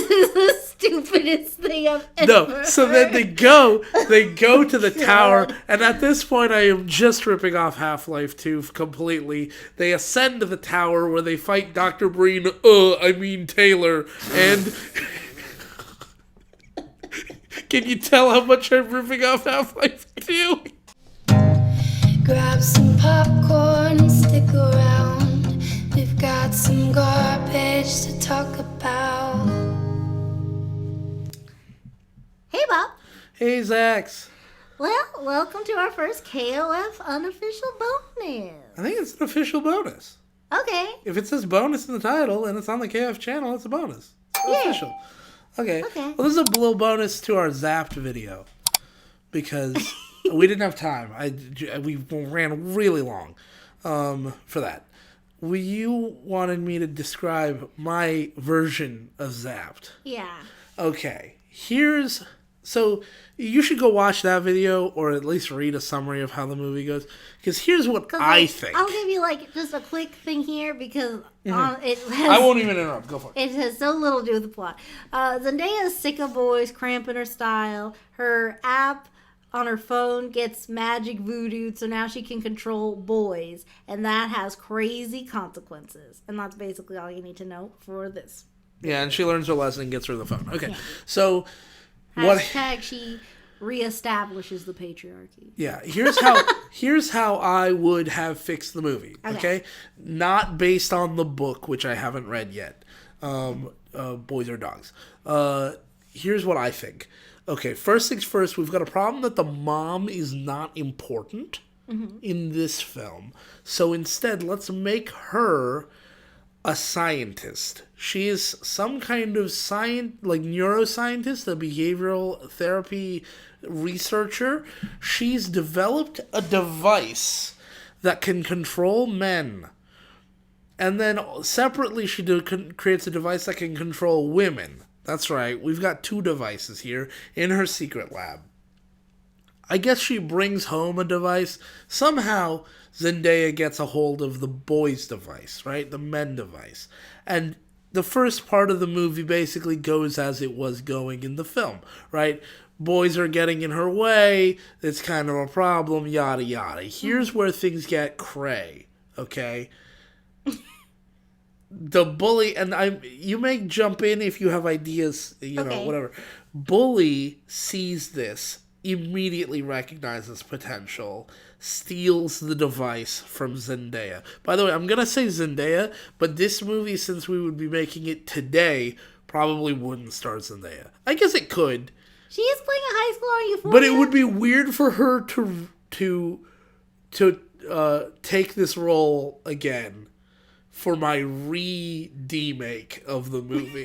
This is the stupidest thing I've ever No, so then they go to the tower, and at this point I am just ripping off Half-Life 2 completely. They ascend to the tower where they fight Dr. Breen, Taylor, and... Can you tell how much I'm ripping off Half-Life 2? Grab some popcorn and stick around. We've got some garbage to talk about. Hey, Bob. Hey, Zax. Well, welcome to our first KOF unofficial bonus. I think it's an official bonus. Okay. If it says bonus in the title and it's on the KF channel, it's a bonus. It's official. Okay. Well, this is a little bonus to our Zapped video because we didn't have time. We ran really long for that. You wanted me to describe my version of Zapped. Yeah. Okay. So you should go watch that video or at least read a summary of how the movie goes. Because here's what I think. I'll give you just a quick thing here because I won't even interrupt. Go for it. It has so little to do with the plot. Zendaya is sick of boys cramping her style. Her app on her phone gets magic voodoo, so now she can control boys. And that has crazy consequences. And that's basically all you need to know for this. Yeah, and she learns her lesson and gets rid of the phone. Okay, yeah. So... she reestablishes the patriarchy. Yeah, here's how I would have fixed the movie. Okay? Not based on the book, which I haven't read yet. Boys or Dogs. Here's what I think. Okay, first things first, we've got a problem that the mom is not important in this film. So instead, let's make her a scientist. She is some kind of neuroscientist, a behavioral therapy researcher. She's developed a device that can control men. And then separately, she creates a device that can control women. That's right. We've got 2 devices here in her secret lab. I guess she brings home a device. Somehow, Zendaya gets a hold of the boys' device, right? The men device. And the first part of the movie basically goes as it was going in the film, right? Boys are getting in her way. It's kind of a problem, yada, yada. Here's where things get cray, okay? The bully, and you may jump in if you have ideas, whatever. Bully sees this, immediately recognizes potential, steals the device from Zendaya. By the way, I'm going to say Zendaya, but this movie, since we would be making it today, probably wouldn't star Zendaya. I guess it could. She is playing a high schooler on Euphoria. But it would be weird for her to take this role again for my remake of the movie.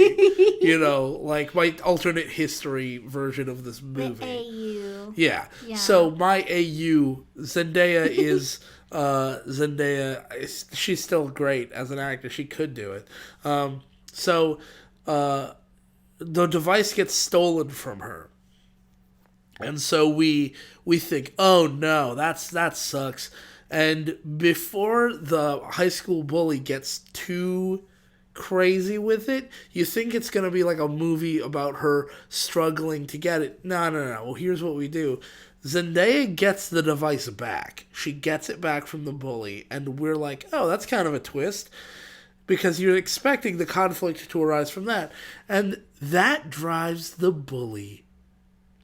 My alternate history version of this movie. The AU. Yeah. So my AU, Zendaya is Zendaya. She's still great as an actor. She could do it. The device gets stolen from her. And so we think, oh no, that sucks. And before the high school bully gets too crazy with it, you think it's going to be like a movie about her struggling to get it. No. Well, here's what we do. Zendaya gets the device back. She gets it back from the bully. And we're like, oh, that's kind of a twist. Because you're expecting the conflict to arise from that. And that drives the bully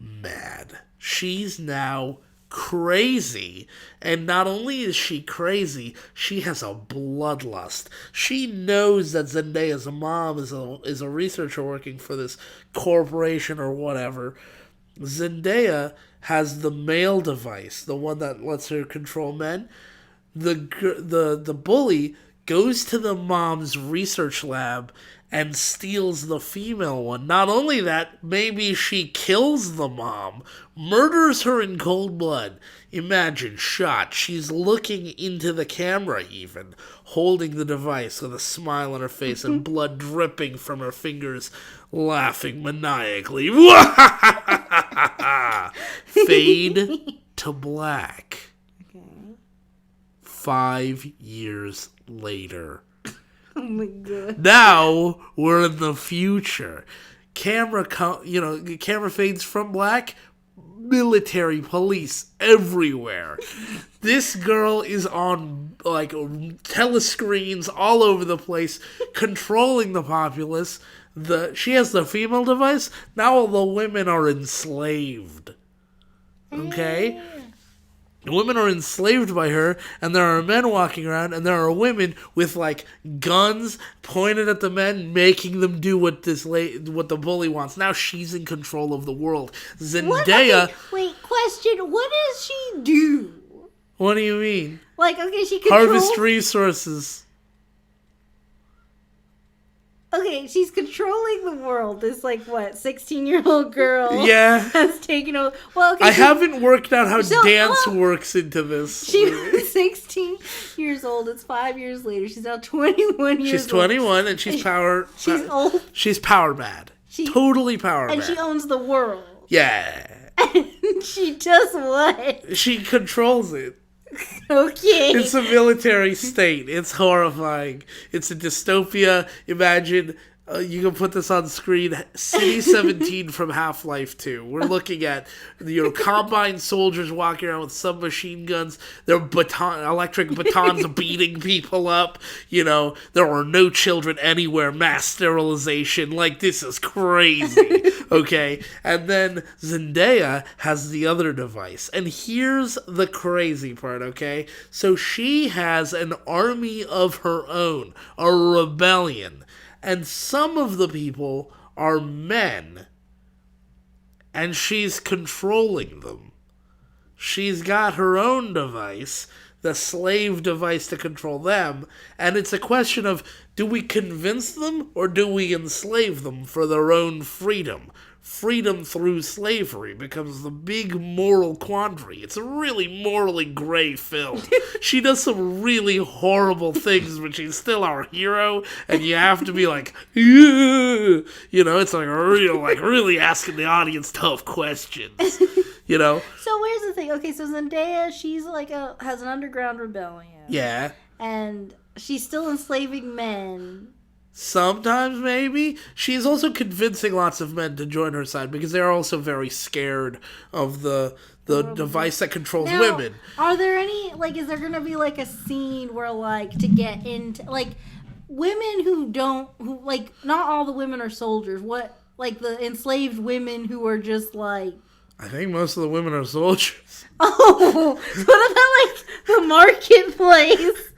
mad. She's now crazy, and not only is she crazy, she has a bloodlust. She knows that Zendaya's mom is a researcher working for this corporation or whatever. Zendaya has the male device, the one that lets her control men. The bully goes to the mom's research lab and steals the female one. Not only that, maybe she kills the mom, murders her in cold blood. Imagine, shot. She's looking into the camera even, holding the device with a smile on her face and blood dripping from her fingers, laughing maniacally. Fade to black. Okay. 5 years later. Oh my god. Now we're in the future. camera fades from black. Military police everywhere. This girl is on like telescreens all over the place, controlling the populace. She has the female device. Now all the women are enslaved. Okay? The women are enslaved by her, and there are men walking around, and there are women with like guns pointed at the men, making them do what the bully wants. Now she's in control of the world. Zendaya. Wait, question. What does she do? What do you mean? Like, okay, she controls... Harvest resources. Okay, she's controlling the world. This, 16-year-old girl has taken over. Well, okay, I haven't worked out how dance works into this. She was 16 years old. It's 5 years later. She's now 21 years old. She's 21, and she's old. She's power mad. Totally power mad. And she owns the world. Yeah. And she does what? She controls it. Okay. It's a military state. It's horrifying. It's a dystopia. Imagine, you can put this on screen, City 17 from Half-Life 2. We're looking at, combine soldiers walking around with submachine guns. Their electric batons beating people up. There are no children anywhere. Mass sterilization. This is crazy. Okay? And then Zendaya has the other device. And here's the crazy part, okay? So she has an army of her own. A rebellion. And some of the people are men. And she's controlling them. She's got her own device, the slave device to control them. And it's a question of, do we convince them or do we enslave them for their own freedom? Freedom through slavery becomes the big moral quandary. It's a really morally gray film. She does some really horrible things, but she's still our hero, and you have to be like, yeah. It's really asking the audience tough questions. So where's the thing? Okay, so Zendaya, she's has an underground rebellion. Yeah. And she's still enslaving men. Sometimes, maybe. She's also convincing lots of men to join her side because they're also very scared of the device that controls women. Are there any, is there going to be, a scene where, to get into, women who not all the women are soldiers. What, the enslaved women who are just, I think most of the women are soldiers. Oh, what about, the marketplace?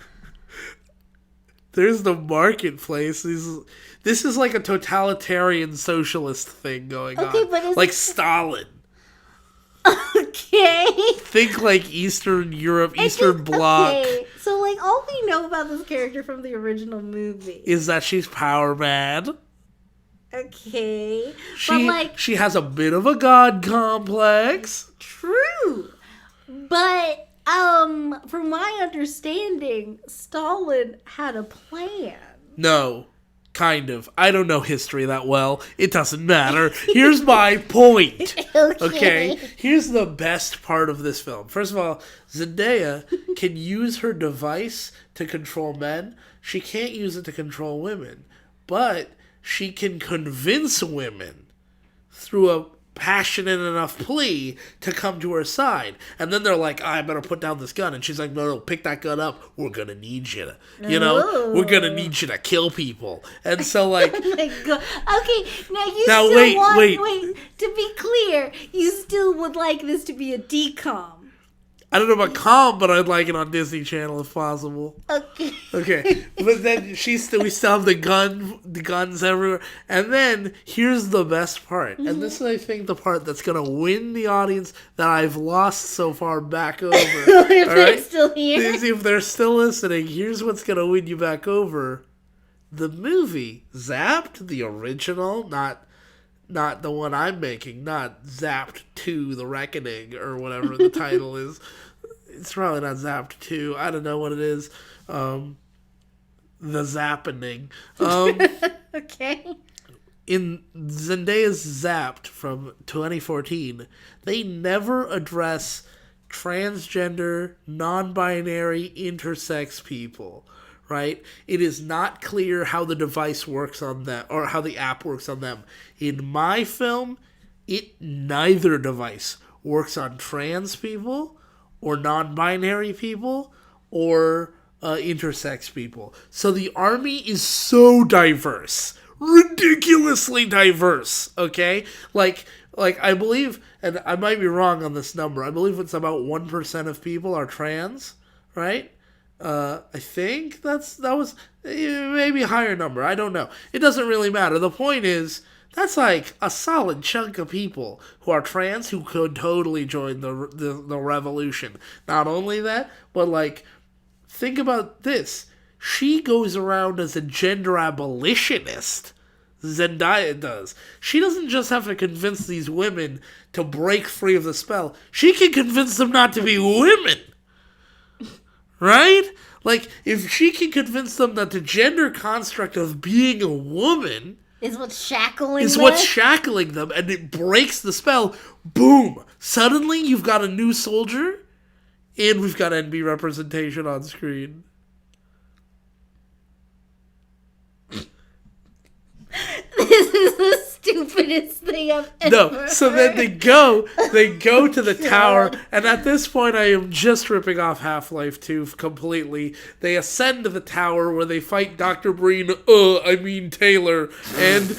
There's the marketplace. This is like a totalitarian socialist thing going on. But like Stalin. Okay. Think Eastern Europe, Eastern Bloc. Okay. So all we know about this character from the original movie is that she's power mad. Okay. She has a bit of a god complex. True. But from my understanding, Stalin had a plan. No, kind of. I don't know history that well. It doesn't matter. Here's my point. Okay? Here's the best part of this film. First of all, Zendaya can use her device to control men. She can't use it to control women. But she can convince women through a passionate enough plea to come to her side. And then they're like, I better put down this gun. And she's like, no, pick that gun up. We're going to need you to, we're going to need you to kill people. And so oh my God. Okay, wait, to be clear, you still would like this to be a decom. I don't know about calm, but I'd like it on Disney Channel if possible. Okay. But then we still have the guns everywhere. And then here's the best part. Mm-hmm. And this is, I think, the part that's going to win the audience that I've lost so far back over. If they're still here. If they're still listening, here's what's going to win you back over. The movie, Zapped, the original, not the one I'm making, not Zapped 2, The Reckoning, or whatever the title is. It's probably not Zapped 2. I don't know what it is. The Zappening. Okay. In Zendaya's Zapped from 2014, they never address transgender, non-binary, intersex people. right? It is not clear how the device works on them, or how the app works on them. In my film, neither device works on trans people, or non-binary people, or intersex people. So the army is so diverse, ridiculously diverse. Okay, like I believe, and I might be wrong on this number. I believe it's about 1% of people are trans, right? I think that was maybe a higher number. I don't know. It doesn't really matter. The point is, that's like a solid chunk of people who are trans who could totally join the revolution. Not only that, but like, think about this. She goes around as a gender abolitionist. Zendaya does. She doesn't just have to convince these women to break free of the spell. She can convince them not to be women. Right? Like, if she can convince them that the gender construct of being a woman is what's shackling them, and it breaks the spell, boom! Suddenly you've got a new soldier, and we've got NB representation on screen. This is the stupidest thing I've ever No, so then they go to the tower, and at this point I am just ripping off Half-Life 2 completely. They ascend to the tower where they fight Dr. Breen, Taylor, and...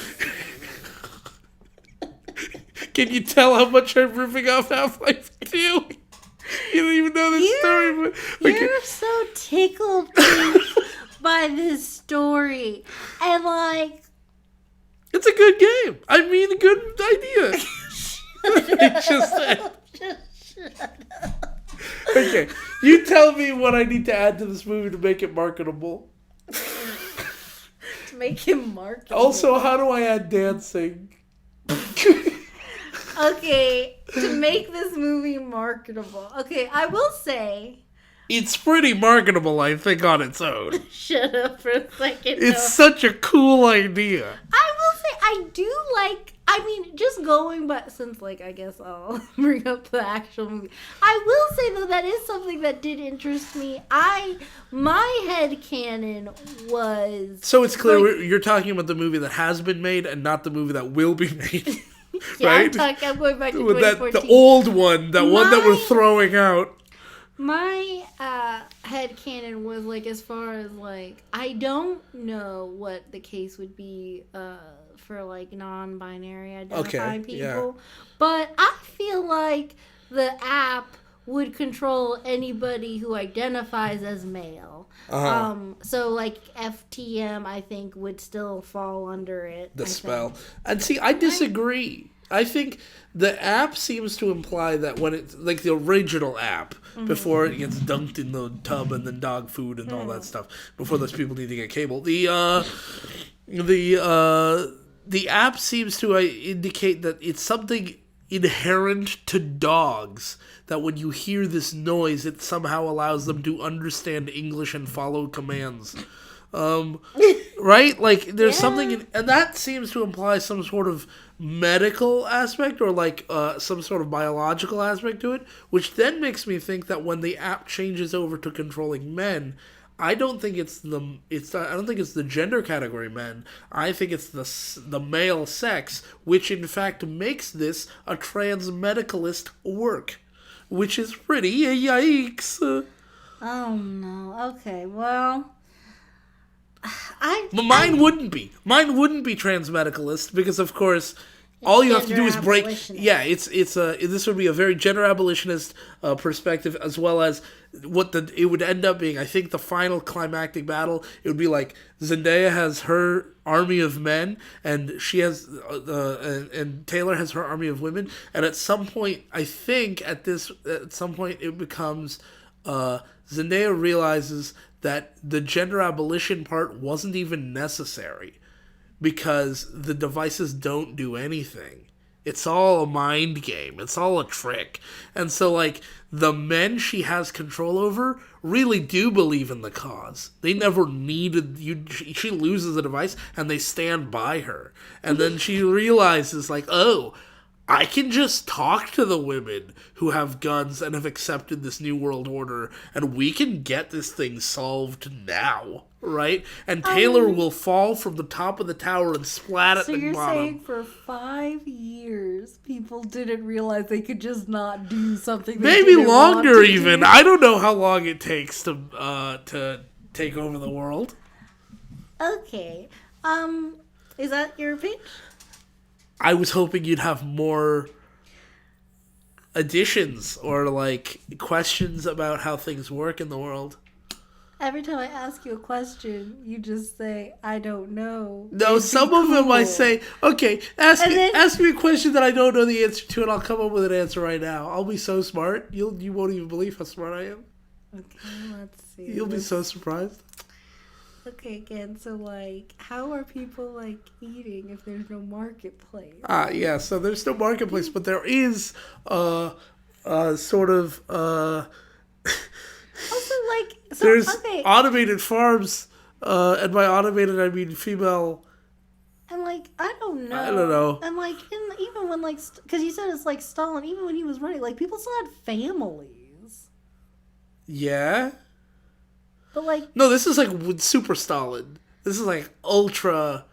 Can you tell how much I'm ripping off Half-Life 2? You don't even know the story. But, you're so tickled pink by this story. And like... It's a good game. I mean, a good idea. Just okay, you tell me what I need to add to this movie to make it marketable. To make it marketable. Also, how do I add dancing? Okay, to make this movie marketable. Okay, I will say... It's pretty marketable, I think, on its own. Shut up for a second. It's such a cool idea. I will say, I do like... I mean, just going by... Since, like, I guess I'll bring up the actual movie. I will say, though, that is something that did interest me. My headcanon was... So it's clear you're talking about the movie that has been made and not the movie that will be made. Yeah, right? I'm going back to 2014. The old one, one that we're throwing out. My headcanon was, like, as far as, like, I don't know what the case would be for, like, non-binary identifying people. Yeah. But I feel like the app would control anybody who identifies as male. Uh-huh. So, like, FTM, I think, would still fall under it. The spell. And see, I disagree. I think the app seems to imply that when it's like the original app, before it gets dunked in the tub and then dog food and all that stuff, before those people need to get cable, the app seems to indicate that it's something inherent to dogs, that when you hear this noise, it somehow allows them to understand English and follow commands. Right? Like, there's something, and that seems to imply some sort of medical aspect, or like some sort of biological aspect to it, which then makes me think that when the app changes over to controlling men, I don't think it's the gender category men. I think it's the male sex, which in fact makes this a trans medicalist work, which is pretty yikes. Oh no. Okay. Well, Mine wouldn't be trans medicalist, because of course all you have to do is break. Yeah, this would be a very gender abolitionist perspective, as well as it would end up being. I think the final climactic battle, it would be like Zendaya has her army of men, and she has and Taylor has her army of women, and at some point, I think it becomes Zendaya realizes that the gender abolition part wasn't even necessary, because the devices don't do anything. It's all a mind game. It's all a trick. And so, like, the men she has control over really do believe in the cause. They never needed you. She loses the device, and they stand by her. And then she realizes, like, oh, I can just talk to the women who have guns and have accepted this new world order, and we can get this thing solved now, right? And Taylor will fall from the top of the tower and splat at So the you're bottom. saying for 5 years, people didn't realize they could just not do something they Maybe didn't want longer to even. do? I don't know how long it takes to take over the world. Okay. Is that your pitch? I was hoping you'd have more additions or like questions about how things work in the world. Every time I ask you a question, you just say, I don't know. No, It'd some be of them I cool. say, okay, ask And me a question that I don't know the answer to, and I'll come up with an answer right now. I'll be so smart, you won't even believe how smart I am. Okay, let's see. You'll be so surprised. Okay, again, so like, how are people like eating if there's no marketplace? Yeah. So there's no marketplace, but there is sort of Also, like, so, there's okay, automated farms, and by automated I mean female. and like, I don't know. I don't know. And like, even when like, because you said it's like Stalin, even when he was running, like, people still had families. Yeah. But like, No, this is like with Super Stalin. This is like ultra.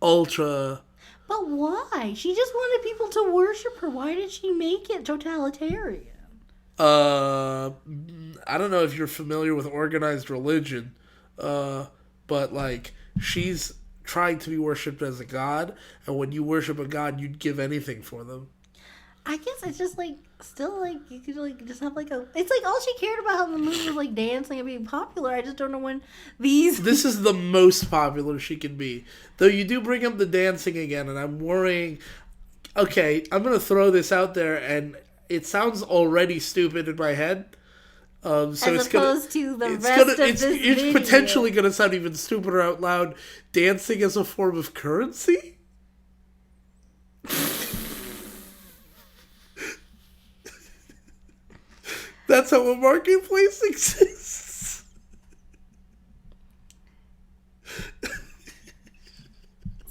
but why? She just wanted people to worship her. Why did she make it totalitarian? I don't know if you're familiar with organized religion, but like she's trying to be worshipped as a god, and when you worship a god, you'd give anything for them. I guess it's just like still like you could like just have like a. It's like all she cared about in the movie was like dancing and being popular. I just don't know when these. This is the most popular she can be, though. You do bring up the dancing again, and I'm worrying. Okay, I'm gonna throw this out there, and it sounds already stupid in my head. So As it's opposed to the it's rest of this it's video. potentially gonna sound even stupider out loud. Dancing as a form of currency. That's how a marketplace exists.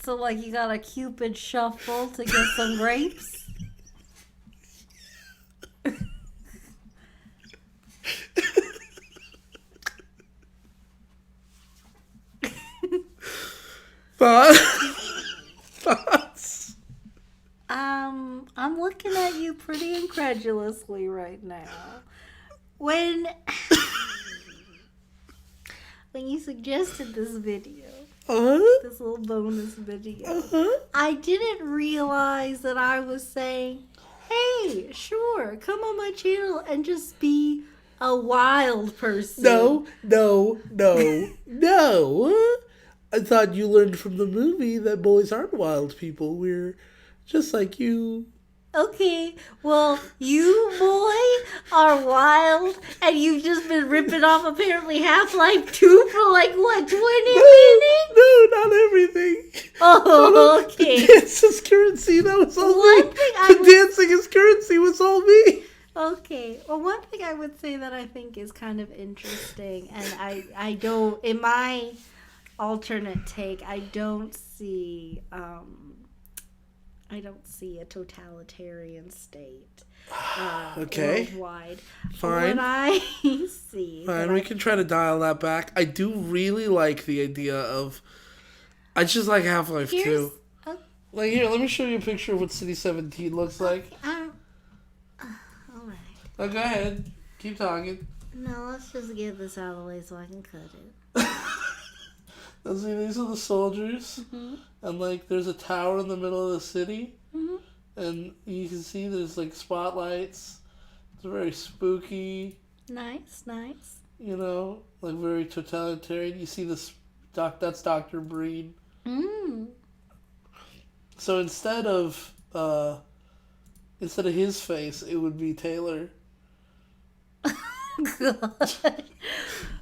So like you got a Cupid shuffle to get some grapes. Thoughts? I'm looking at you pretty incredulously right now. When you suggested this video, this little bonus video, I didn't realize that I was saying, hey, sure, come on my channel and just be a wild person. No. I thought you learned from the movie that boys aren't wild people. We're just like you. Okay, well, you, boy, are wild, and you've just been ripping off apparently Half-Life 2 for like, what, 20 minutes? No, not everything. Oh, okay. Dance is currency. That was all One me. thing I The would- dancing is currency was all me. Okay, well, one thing I would say that I think is kind of interesting, and I don't, in my alternate take, I don't see a totalitarian state Okay. worldwide. Fine. What I see. Fine, we can try to dial that back. I do really like the idea of. I just like Half-Life 2. Like, here, let me show you a picture of what City 17 looks like. Alright. Oh, go ahead. Keep talking. No, let's just get this out of the way so I can cut it. Now, see, these are the soldiers. Mm-hmm. And, like, there's a tower in the middle of the city. Mm-hmm. And you can see there's, like, spotlights. It's very spooky. Nice. You know, like, very totalitarian. You see this... That's Dr. Breen. Mm. So instead of his face, it would be Taylor. God.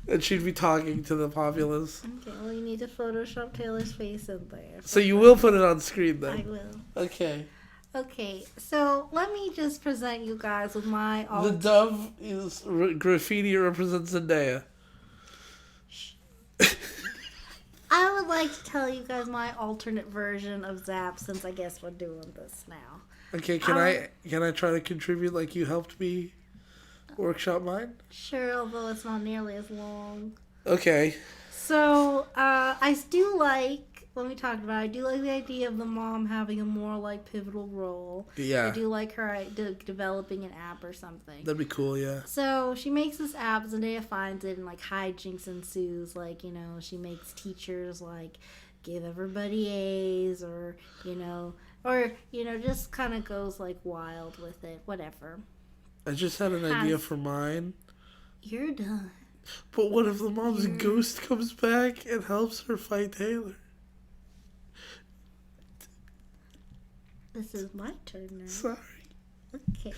And she'd be talking to the populace. Okay, well, you need to Photoshop Taylor's face in there. So you will put it on screen then? I will. Okay. Okay, so let me just present you guys with my... The dove is graffiti represents Zendaya. I would like to tell you guys my alternate version of Zapped, since I guess we're doing this now. Okay, can I try to contribute like you helped me workshop mine? Sure, although it's not nearly as long. Okay. So, I do like, when we talked about it, I do like the idea of the mom having a more, like, pivotal role. Yeah. I do like her developing an app or something. That'd be cool, yeah. So, she makes this app, Zendaya finds it, and, like, hijinks ensues. Like, she makes teachers, like, give everybody A's, or, just kind of goes, like, wild with it. Whatever. I just had an idea for mine. You're done. But what if the mom's ghost comes back and helps her fight Taylor? This is my turn now. Sorry. Okay.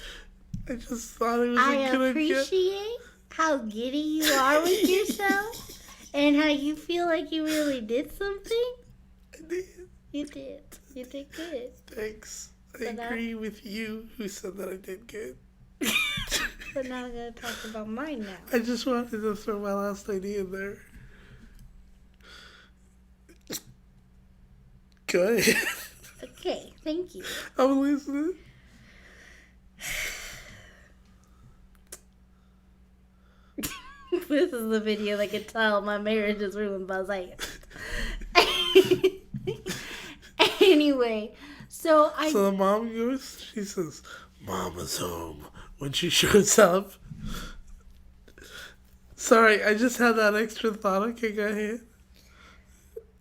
I just thought it was I a good idea. appreciate how giddy you are with yourself and how you feel like you really did something. I did. You did. You did good. Thanks. I agree with you who said that I did good. But now I'm going to talk about mine now. I just wanted to throw my last idea in there. Go ahead. Okay, thank you. I'm listening. This is the video that can tell my marriage is ruined by Zapped. Anyway, so the mom goes, she says, Mama's home. When she shows up. Sorry, I just had that extra thought. Okay, go ahead.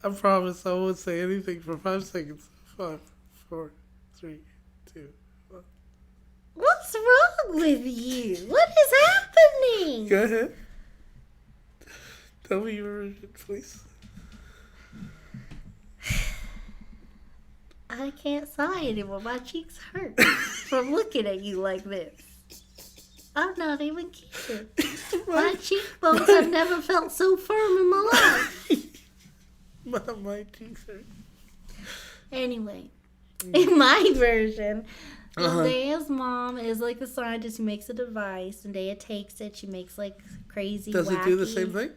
I promise I won't say anything for 5 seconds. 5, 4, 3, 2, 1. What's wrong with you? What is happening? Go ahead. Tell me your version, please. I can't sigh anymore. My cheeks hurt from looking at you like this. I'm not even kidding. My cheekbones have never felt so firm in my life. My cheeks hurt. Anyway, in my version, Zendaya's mom is like the scientist who makes a device. Zendaya takes it. She makes like crazy, Does wacky... it do the same thing?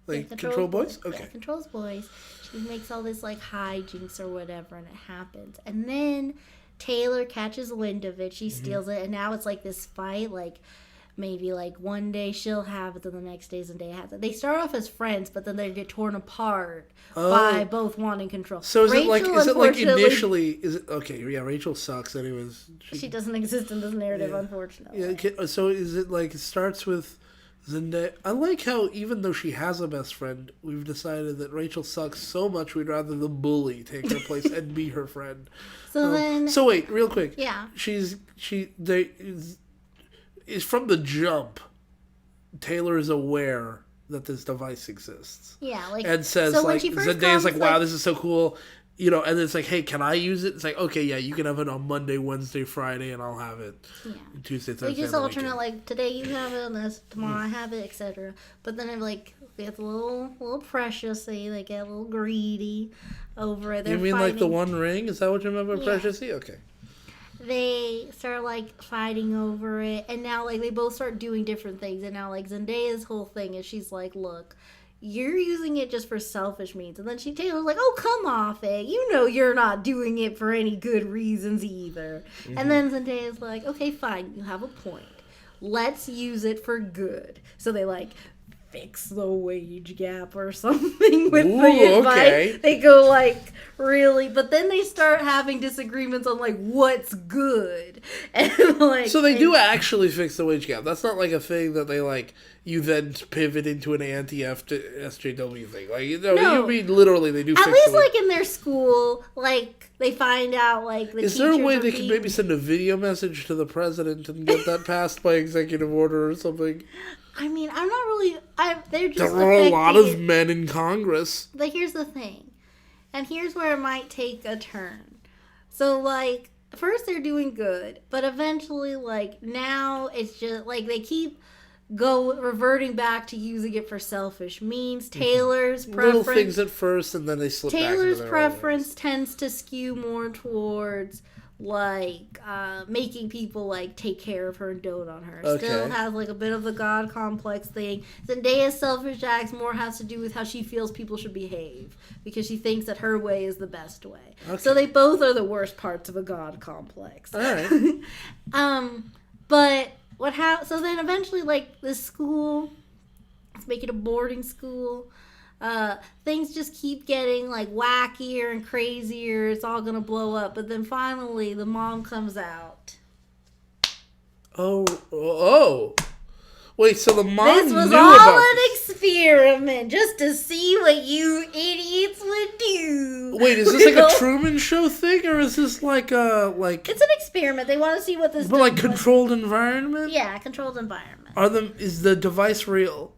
Like control boys? Okay. Yeah, controls boys. She makes all this like hijinks or whatever, and it happens. And then Taylor catches wind of it. She steals it, and now it's like this fight. Like maybe like one day she'll have it, then the next day Zendaya has it. They start off as friends, but then they get torn apart by both wanting control. So is it like initially? Is it okay? Yeah, Rachel sucks. Anyways, she doesn't exist in this narrative, unfortunately. Yeah. Okay, so is it like it starts with Zendaya? I like how even though she has a best friend, we've decided that Rachel sucks so much we'd rather the bully take her place and be her friend. So wait, real quick. Yeah. Is from the jump. Taylor is aware that this device exists. Yeah, like and says so like Zendaya's like, wow, this is so cool. And then it's like, hey, can I use it? It's like, okay, yeah, you can have it on Monday, Wednesday, Friday, and I'll have it Tuesday, Thursday. We just alternate, like, today you have it, and tomorrow I have it, etc. But then it, like, gets a little precious, so they get a little greedy over it. You mean like the One Ring? Is that what you remember, Precious? Okay. They start, like, fighting over it, and now, like, they both start doing different things. And now, like, Zendaya's whole thing is she's like, look, you're using it just for selfish means. And then Taylor's like, oh, come off it. You know you're not doing it for any good reasons either. Mm-hmm. And then Zendaya's like, okay, fine, you have a point. Let's use it for good. So they, like, fix the wage gap or something with the advice. Okay. They go, like, really, but then they start having disagreements on, like, what's good. And, like, so they do actually fix the wage gap. That's not, like, a thing that they, like, you then pivot into an anti-SJW thing. Like, no, you mean literally they do fix the wage gap. At least, like, in their school, like, they find out, like, the Is there a way they could maybe send a video message to the president and get that passed by executive order or something? I mean, I'm not really... They're just there are a lot of men in Congress. But here's the thing. And here's where it might take a turn. So, like, first they're doing good. But eventually, like, now it's just... Like, they keep reverting back to using it for selfish means. Taylor's preference... Little things at first, and then they slip back into their preference tends to skew more towards... like making people like take care of her and dote on her. Okay. Still has like a bit of the god complex thing. Zendaya's selfish acts more has to do with how she feels people should behave because she thinks that her way is the best way. Okay. So they both are the worst parts of a god complex. All right. But so then eventually like this school, let's make it a boarding school. Things just keep getting like wackier and crazier. It's all gonna blow up. But then finally, the mom comes out. Oh. Wait, so the mom This was knew all about an this. experiment just to see what you idiots would do. Wait, is this like a Truman Show thing, or is this like a It's an experiment. They want to see what this. but like does. controlled environment? Yeah, controlled environment. Is the device real?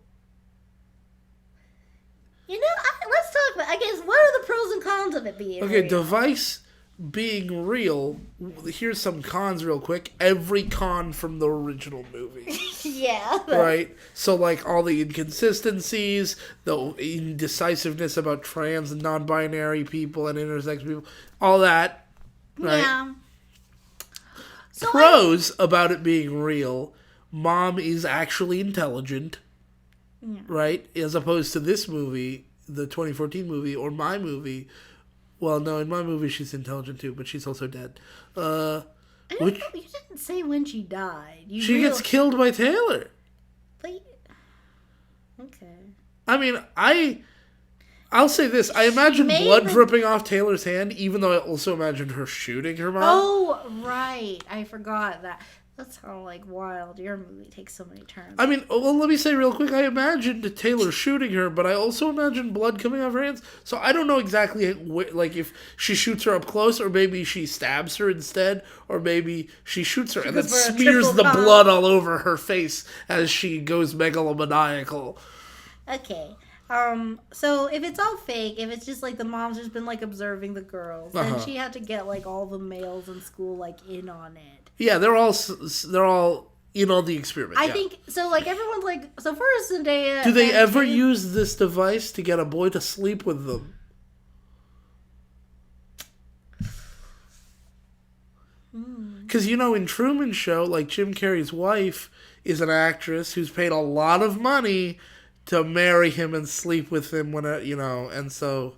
You know, let's talk about. I guess what are the pros and cons of it being? Okay, real? device being real. Here's some cons real quick. Every con from the original movie. Yeah. Right? So like all the inconsistencies, the indecisiveness about trans and non-binary people and intersex people, all that. Right? Yeah. So Pros about it being real. Mom is actually intelligent. Yeah. Right? As opposed to this movie, the 2014 movie, or my movie. Well, no, in my movie she's intelligent too, but she's also dead. I don't know, you didn't say when she died. She gets killed by Taylor. But, okay. I mean, I'll say this. I imagine blood dripping off Taylor's hand, even though I also imagined her shooting her mom. Oh, right. I forgot that. That's how, like, wild your movie takes so many turns. I mean, well, let me say real quick, I imagined Taylor shooting her, but I also imagined blood coming off her hands. So I don't know exactly, like, if she shoots her up close, or maybe she stabs her instead, or maybe she shoots her and then smears the blood all over her face as she goes megalomaniacal. Okay. So if it's all fake, if it's just like the mom's just been like observing the girls, then she had to get like all the males in school like in on it. Yeah, they're all in on the experiment. I think so. Like everyone's like, so first Zendaya. Do they ever use this device to get a boy to sleep with them? Because in Truman Show, like Jim Carrey's wife is an actress who's paid a lot of money to marry him and sleep with him and so.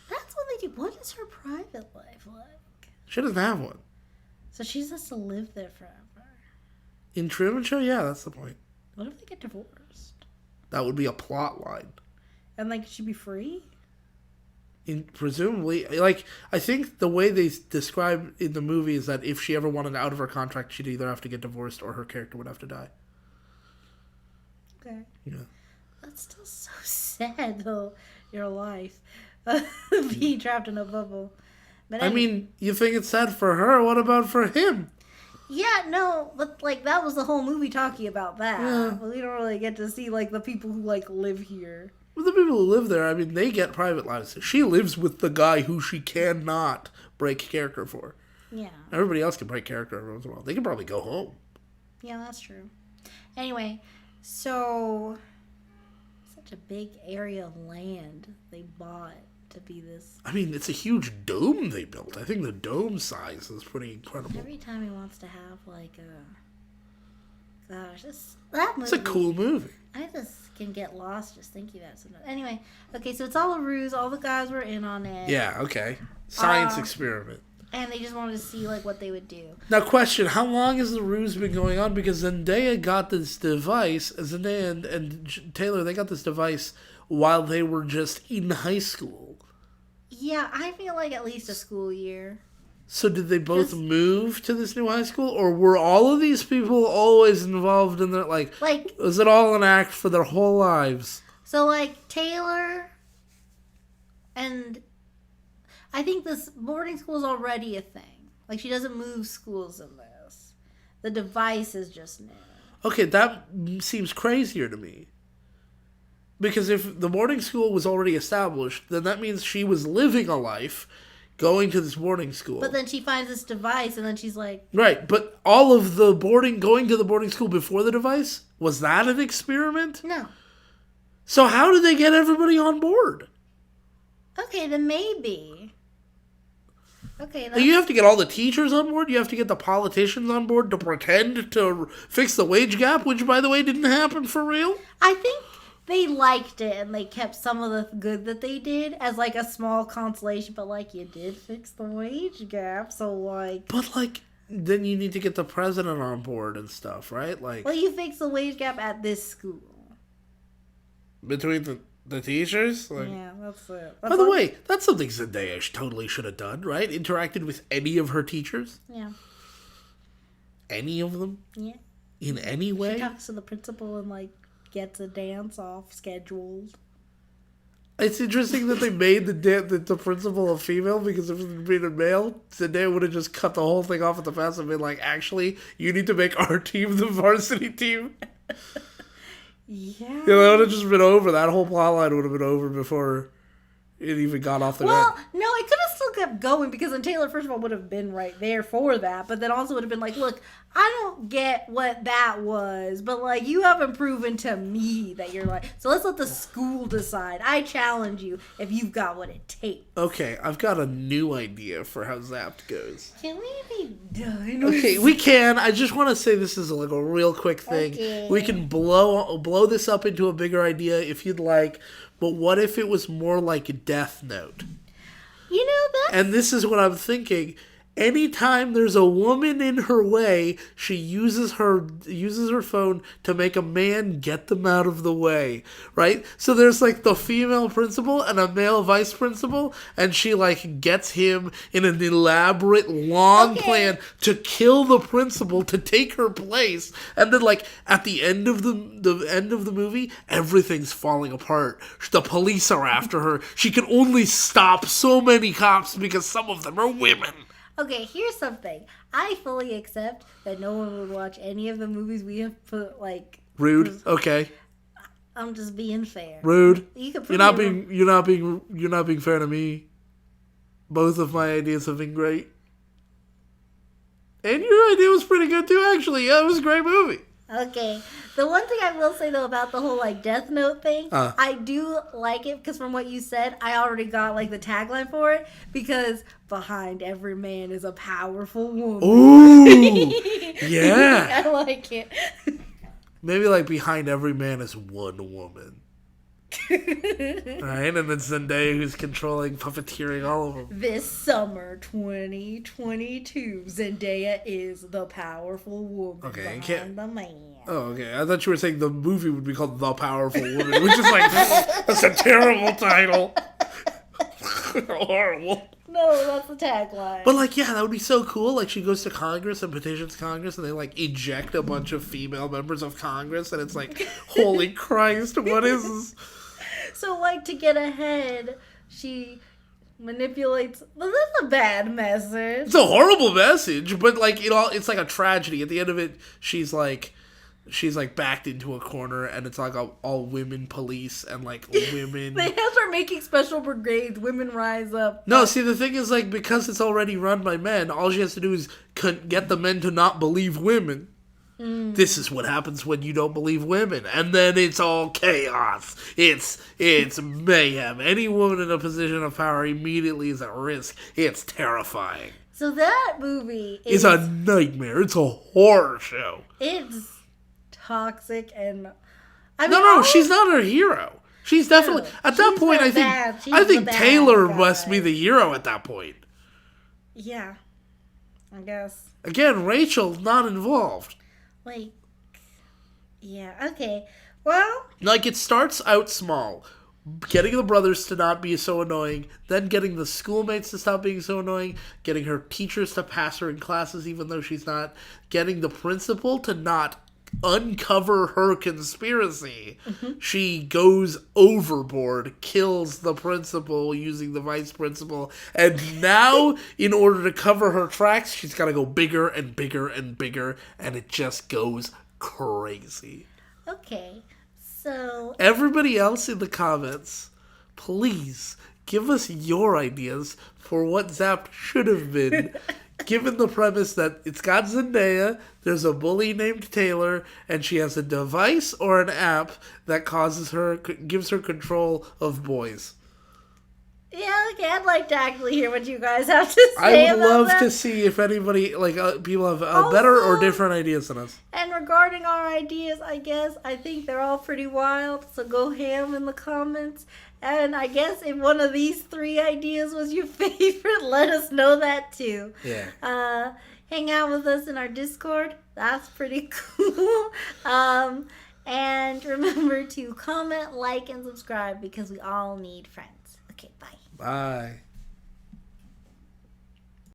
That's what they do. What is her private life like? She doesn't have one. So she's just to live there forever. In Truman Show, yeah, that's the point. What if they get divorced? That would be a plot line. And like, she'd be free? Presumably, like, I think the way they describe in the movie is that if she ever wanted out of her contract, she'd either have to get divorced or her character would have to die. Okay. Yeah. That's still so sad, though, your life. Being trapped in a bubble. But I mean, you think it's sad for her, what about for him? Yeah, no, but, like, that was the whole movie talking about that. Yeah. But we don't really get to see, like, the people who, like, live here. Well, the people who live there, I mean, they get private lives. She lives with the guy who she cannot break character for. Yeah. Everybody else can break character every once in a while. They can probably go home. Yeah, that's true. Anyway, so such a big area of land they bought to be this. I mean, it's a huge dome they built. I think the dome size is pretty incredible. Every time he wants to have like a, gosh, that movie. It's a cool movie. I just can get lost just thinking about it sometimes. Anyway, okay, so it's all a ruse. All the guys were in on it. Yeah, okay. Science experiment. And they just wanted to see like what they would do. Now, question: how long has the ruse been going on? Because Zendaya got this device. Zendaya and Taylor, they got this device while they were just in high school. Yeah, I feel like at least a school year. So did they both move to this new high school, or were all of these people always involved in their like? Was it all an act for their whole lives? So like Taylor, and I think this boarding school is already a thing. Like she doesn't move schools in this. The device is just new. Okay, that seems crazier to me. Because if the boarding school was already established, then that means she was living a life. Going to this boarding school. But then she finds this device and then she's like... Right, but all of the going to the boarding school before the device, was that an experiment? No. So how did they get everybody on board? Okay, then maybe. Okay, Like, you have to get all the teachers on board. You have to get the politicians on board to pretend to fix the wage gap, which, by the way, didn't happen for real. I think they liked it and they kept some of the good that they did as like a small consolation. But like, you did fix the wage gap, so like. But like, then you need to get the president on board and stuff, right? Like, Well, you fixed the wage gap at this school. between the teachers. Like, Yeah, that's it. by the way, that's something Zendaya totally should have done, right? Interacted with any of her teachers, Yeah. any of them, Yeah. in any She way. talks to the principal and like gets a dance off scheduled. It's interesting that they made the principal a female, because if it had been a male, Zendaya would have just cut the whole thing off at the pass and been like, actually, you need to make our team the varsity team. Yeah. You know, that would have just been over. That whole plotline would have been over before it even got off the Well, ground. no, it could have still kept going because then Taylor, first of all, would have been right there for that, but then also would have been like, look, I don't get what that was, but like, you haven't proven to me that you're like, so let's let the school decide. I challenge you if you've got what it takes. Okay, I've got a new idea for how Zapped goes. Can we be done? Okay, we can. I just want to say this is like a real quick thing. Okay. We can blow this up into a bigger idea if you'd like. But what if it was more like a Death Note? You know that? And this is what I'm thinking. Anytime there's a woman in her way, she uses her phone to make a man get them out of the way, right? So there's like the female principal and a male vice principal, and she like gets him in an elaborate long plan to kill the principal to take her place, and then like at the end of the end of the movie, everything's falling apart. The police are after her. She can only stop so many cops because some of them are women. Okay, here's something. I fully accept that no one would watch any of the movies we have put, like... Rude. Okay. I'm just being fair. Rude. You could You're not being fair to me. Both of my ideas have been great. And your idea was pretty good too, actually. Yeah, it was a great movie. Okay. The one thing I will say, though, about the whole, like, Death Note thing, I do like it, because from what you said, I already got, like, the tagline for it, because behind every man is a powerful woman. Ooh! Yeah! I like it. Maybe, like, behind every man is one woman. Right? And then Zendaya, who's controlling, puppeteering all of them. This summer, 2022, Zendaya is the powerful woman behind the man. Oh, okay. I thought you were saying the movie would be called The Powerful Woman, which is like, that's a terrible title. Horrible. No, that's the tagline. But, like, yeah, that would be so cool. Like, she goes to Congress and petitions Congress, and they, like, eject a bunch of female members of Congress, and it's like, holy Christ, what is this? So, like, to get ahead, she manipulates... Well, that's a bad message. It's a horrible message, but, like, it's like a tragedy. At the end of it, she's backed into a corner, and it's like all women police and like women. They have to start making special brigades. Women rise up. No, see, the thing is, like, because it's already run by men, all she has to do is get the men to not believe women. This is what happens when you don't believe women, and then it's all chaos. It's mayhem. Any woman in a position of power immediately is at risk. It's terrifying. So that movie is a nightmare. It's a horror show. It's toxic and no, she's not her hero. She's definitely at that point. I think Taylor must be the hero at that point. Yeah, I guess. Again, Rachel's not involved. Like, yeah, okay. Well, like, it starts out small, getting the brothers to not be so annoying, then getting the schoolmates to stop being so annoying, getting her teachers to pass her in classes even though she's not, getting the principal to not uncover her conspiracy. She goes overboard, kills the principal using the vice principal, and now in order to cover her tracks, she's got to go bigger and bigger and bigger, and it just goes crazy. Okay, so everybody else in the comments, please give us your ideas for what Zapped should have been. Given the premise that it's got Zendaya, there's a bully named Taylor, and she has a device or an app that gives her control of boys. Yeah, okay, I'd like to actually hear what you guys have to say. I would about love that. to see if anybody, people have better or Also- different ideas than us. And regarding our ideas, I think they're all pretty wild. So go ham in the comments. And I guess if one of these 3 ideas was your favorite, let us know that too. Yeah. Hang out with us in our Discord. That's pretty cool. And remember to comment, like, and subscribe because we all need friends. Okay, bye. Bye.